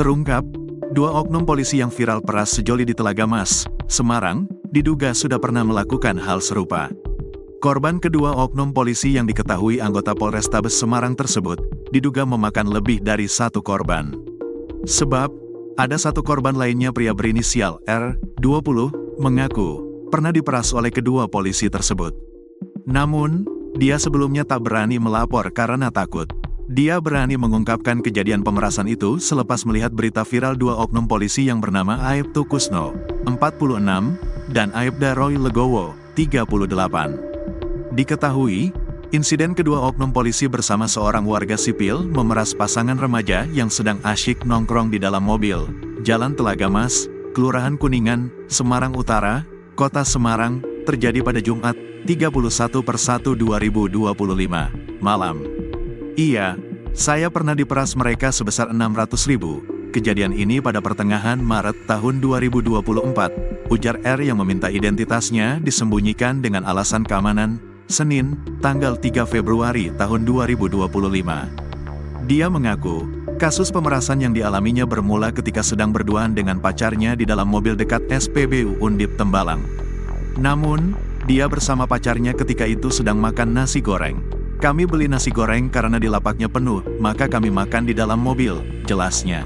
Terungkap, dua oknum polisi yang viral peras sejoli di Telaga Mas, Semarang, diduga sudah pernah melakukan hal serupa. Korban kedua oknum polisi yang diketahui anggota Polrestabes Semarang tersebut, diduga memakan lebih dari satu korban. Sebab, ada satu korban lainnya pria berinisial R, 20, mengaku pernah diperas oleh kedua polisi tersebut. Namun, dia sebelumnya tak berani melapor karena takut. Dia berani mengungkapkan kejadian pemerasan itu selepas melihat berita viral dua oknum polisi yang bernama Aibtu Kusno, 46, dan Aibda Roy Legowo, 38. Diketahui, insiden kedua oknum polisi bersama seorang warga sipil memeras pasangan remaja yang sedang asyik nongkrong di dalam mobil, Jalan Telaga Mas, Kelurahan Kuningan, Semarang Utara, Kota Semarang, terjadi pada Jumat, 31/1/2025, malam. Iya, saya pernah diperas mereka sebesar 600.000. Kejadian ini pada pertengahan Maret tahun 2024, ujar R yang meminta identitasnya disembunyikan dengan alasan keamanan, Senin, tanggal 3 Februari tahun 2025. Dia mengaku, kasus pemerasan yang dialaminya bermula ketika sedang berduaan dengan pacarnya di dalam mobil dekat SPBU Undip Tembalang. Namun, dia bersama pacarnya ketika itu sedang makan nasi goreng. Kami beli nasi goreng karena di lapaknya penuh, maka kami makan di dalam mobil, jelasnya.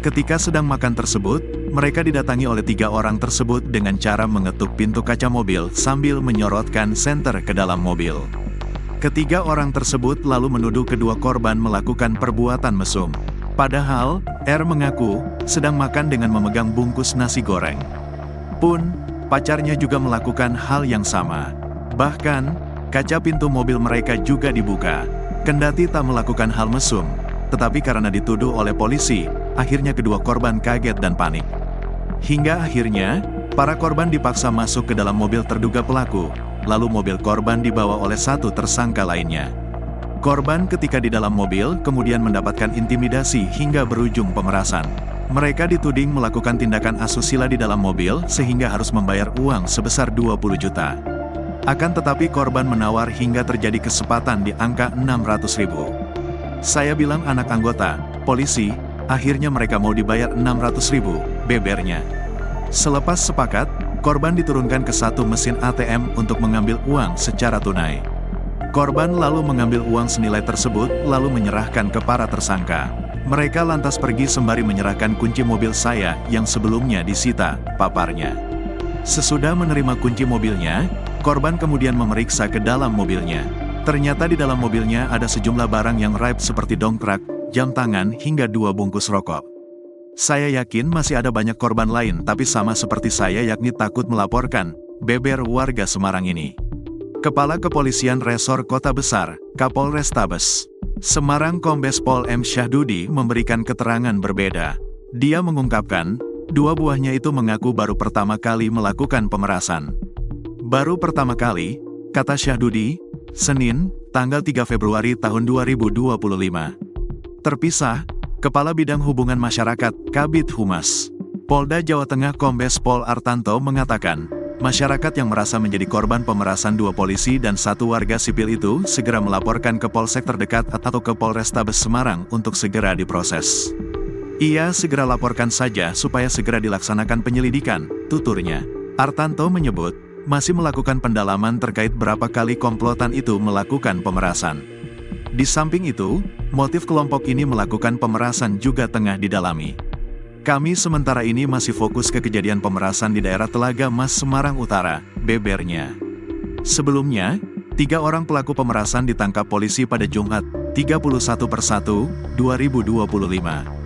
Ketika sedang makan tersebut, mereka didatangi oleh 3 orang tersebut dengan cara mengetuk pintu kaca mobil sambil menyorotkan senter ke dalam mobil. Ketiga orang tersebut lalu menuduh kedua korban melakukan perbuatan mesum. Padahal, R mengaku sedang makan dengan memegang bungkus nasi goreng. Pun, pacarnya juga melakukan hal yang sama. Bahkan, kaca pintu mobil mereka juga dibuka. Kendati tak melakukan hal mesum, tetapi karena dituduh oleh polisi, akhirnya kedua korban kaget dan panik. Hingga akhirnya, para korban dipaksa masuk ke dalam mobil terduga pelaku, lalu mobil korban dibawa oleh satu tersangka lainnya. Korban ketika di dalam mobil kemudian mendapatkan intimidasi hingga berujung pemerasan. Mereka dituding melakukan tindakan asusila di dalam mobil sehingga harus membayar uang sebesar 20 juta. Akan tetapi korban menawar hingga terjadi kesempatan di angka 600.000. Saya bilang anak anggota polisi, akhirnya mereka mau dibayar 600.000, bebernya. Selepas sepakat, korban diturunkan ke satu mesin ATM untuk mengambil uang secara tunai. Korban lalu mengambil uang senilai tersebut lalu menyerahkan ke para tersangka. Mereka lantas pergi sembari menyerahkan kunci mobil saya yang sebelumnya disita, paparnya. Sesudah menerima kunci mobilnya, korban kemudian memeriksa ke dalam mobilnya. Ternyata di dalam mobilnya ada sejumlah barang yang raib seperti dongkrak, jam tangan, hingga 2 bungkus rokok. Saya yakin masih ada banyak korban lain tapi sama seperti saya yakni takut melaporkan, beber warga Semarang ini. Kepala Kepolisian Resor Kota Besar, Kapolrestabes Semarang Kombes Pol M. Syahdudi memberikan keterangan berbeda. Dia mengungkapkan, 2 buahnya itu mengaku baru pertama kali melakukan pemerasan. Baru pertama kali, kata Syahdudi, Senin, tanggal 3 Februari tahun 2025. Terpisah, Kepala Bidang Hubungan Masyarakat, Kabid Humas Polda Jawa Tengah Kombes Pol Artanto mengatakan, masyarakat yang merasa menjadi korban pemerasan 2 polisi dan 1 warga sipil itu segera melaporkan ke polsek terdekat atau ke Polrestabes Semarang untuk segera diproses. Ia segera laporkan saja supaya segera dilaksanakan penyelidikan, tuturnya. Artanto menyebut, masih melakukan pendalaman terkait berapa kali komplotan itu melakukan pemerasan. Di samping itu, motif kelompok ini melakukan pemerasan juga tengah didalami. Kami sementara ini masih fokus ke kejadian pemerasan di daerah Telaga Mas Semarang Utara, bebernya. Sebelumnya, 3 orang pelaku pemerasan ditangkap polisi pada Jumat, 31/1/2025.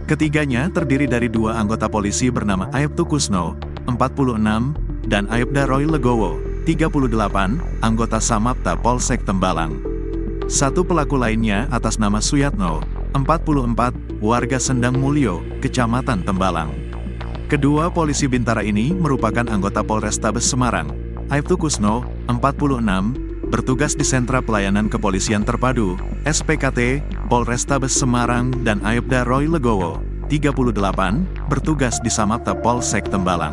Ketiganya terdiri dari 2 anggota polisi bernama Aibtu Kusno, 46, dan Aibda Roy Legowo, 38, anggota Samapta Polsek Tembalang. 1 pelaku lainnya atas nama Suyatno, 44, warga Sendang Mulyo, Kecamatan Tembalang. Kedua polisi bintara ini merupakan anggota Polrestabes Semarang. Aibtu Kusno, 46, bertugas di Sentra Pelayanan Kepolisian Terpadu, SPKT, Polrestabes Semarang, dan Aibda Roy Legowo, 38, bertugas di Samapta Polsek Tembalang.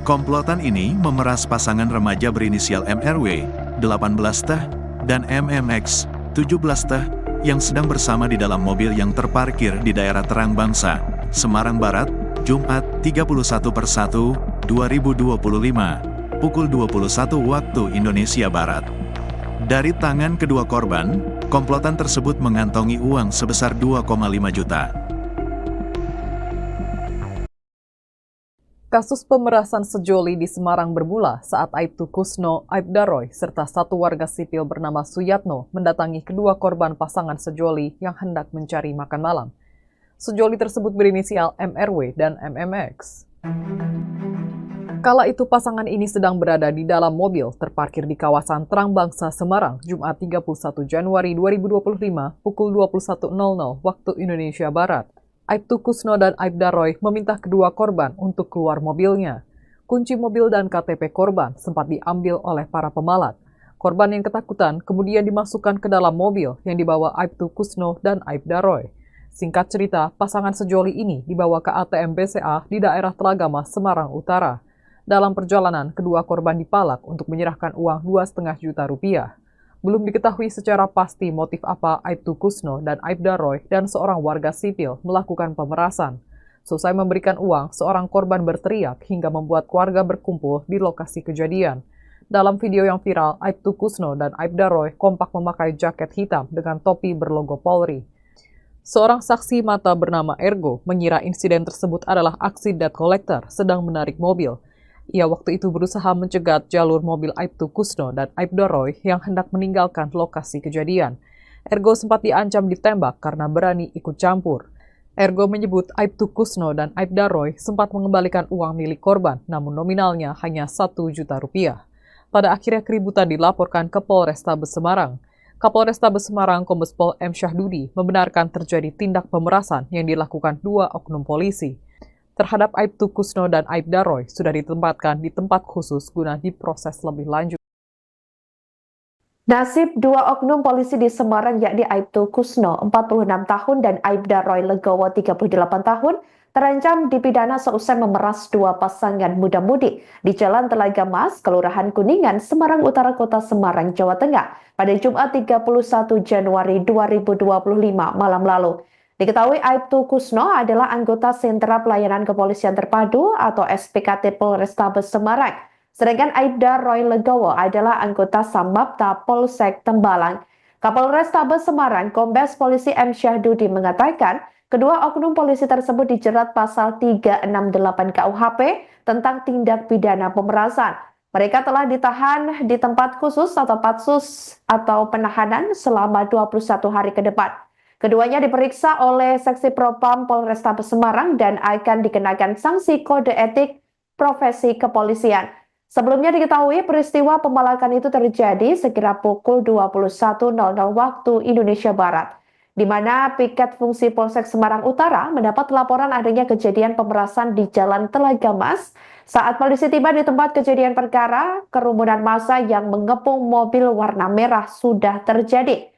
Komplotan ini memeras pasangan remaja berinisial MRW, 18 teh, dan MMX, 17 teh, yang sedang bersama di dalam mobil yang terparkir di daerah Terang Bangsa, Semarang Barat, Jumat 31/1/2025, pukul 21 waktu Indonesia Barat. Dari tangan kedua korban, komplotan tersebut mengantongi uang sebesar 2,5 juta. Kasus pemerasan sejoli di Semarang bermula saat Aibtu Kusno, Aibda Roy, serta satu warga sipil bernama Suyatno mendatangi kedua korban pasangan sejoli yang hendak mencari makan malam. Sejoli tersebut berinisial MRW dan MMX. Kala itu pasangan ini sedang berada di dalam mobil terparkir di kawasan Terang Bangsa, Semarang, Jumat 31 Januari 2025 pukul 21.00 waktu Indonesia Barat. Aibtu Kusno dan Aibda Roy meminta kedua korban untuk keluar mobilnya. Kunci mobil dan KTP korban sempat diambil oleh para pemalat. Korban yang ketakutan kemudian dimasukkan ke dalam mobil yang dibawa Aibtu Kusno dan Aibda Roy. Singkat cerita, pasangan sejoli ini dibawa ke ATM BCA di daerah Telaga Mas, Semarang Utara. Dalam perjalanan, kedua korban dipalak untuk menyerahkan uang 2,5 juta rupiah. Belum diketahui secara pasti motif apa Aibtu Kusno dan Aibda Roy dan seorang warga sipil melakukan pemerasan. Selesai memberikan uang, seorang korban berteriak hingga membuat keluarga berkumpul di lokasi kejadian. Dalam video yang viral, Aibtu Kusno dan Aibda Roy kompak memakai jaket hitam dengan topi berlogo Polri. Seorang saksi mata bernama Ergo mengira insiden tersebut adalah aksi debt collector sedang menarik mobil. Ia waktu itu berusaha mencegat jalur mobil Aibtu Kusno dan Aibda Roy yang hendak meninggalkan lokasi kejadian. Ergo sempat diancam ditembak karena berani ikut campur. Ergo menyebut Aibtu Kusno dan Aibda Roy sempat mengembalikan uang milik korban, namun nominalnya hanya 1 juta rupiah. Pada akhirnya keributan dilaporkan ke Polrestabes Semarang. Kapolrestabes Semarang Kombes Pol M. Syahdudi membenarkan terjadi tindak pemerasan yang dilakukan dua oknum polisi. Terhadap Aibtu Kusno dan Aibda Roy sudah ditempatkan di tempat khusus guna diproses lebih lanjut. Nasib dua oknum polisi di Semarang yakni Aibtu Kusno 46 tahun dan Aibda Roy Legowo 38 tahun terancam dipidana seusai memeras dua pasangan muda-mudi di Jalan Telaga Mas, Kelurahan Kuningan, Semarang Utara, Kota Semarang, Jawa Tengah pada Jumat 31 Januari 2025 malam lalu. Diketahui Aibtu Kusno adalah anggota Sentra Pelayanan Kepolisian Terpadu atau SPKT Polrestabes Semarang. Sedangkan Aibda Roy Legowo adalah anggota Samapta Polsek Tembalang. Kapolrestabes Semarang Kombes Polisi M. Syahdudi mengatakan, kedua oknum polisi tersebut dijerat pasal 368 KUHP tentang tindak pidana pemerasan. Mereka telah ditahan di tempat khusus atau patsus atau penahanan selama 21 hari ke depan. Keduanya diperiksa oleh Seksi Propam Polrestabes Semarang dan akan dikenakan sanksi kode etik profesi kepolisian. Sebelumnya diketahui peristiwa pemalakan itu terjadi sekira pukul 21.00 waktu Indonesia Barat, di mana piket fungsi Polsek Semarang Utara mendapat laporan adanya kejadian pemerasan di Jalan Telaga Mas. Saat polisi tiba di tempat kejadian perkara, kerumunan massa yang mengepung mobil warna merah sudah terjadi.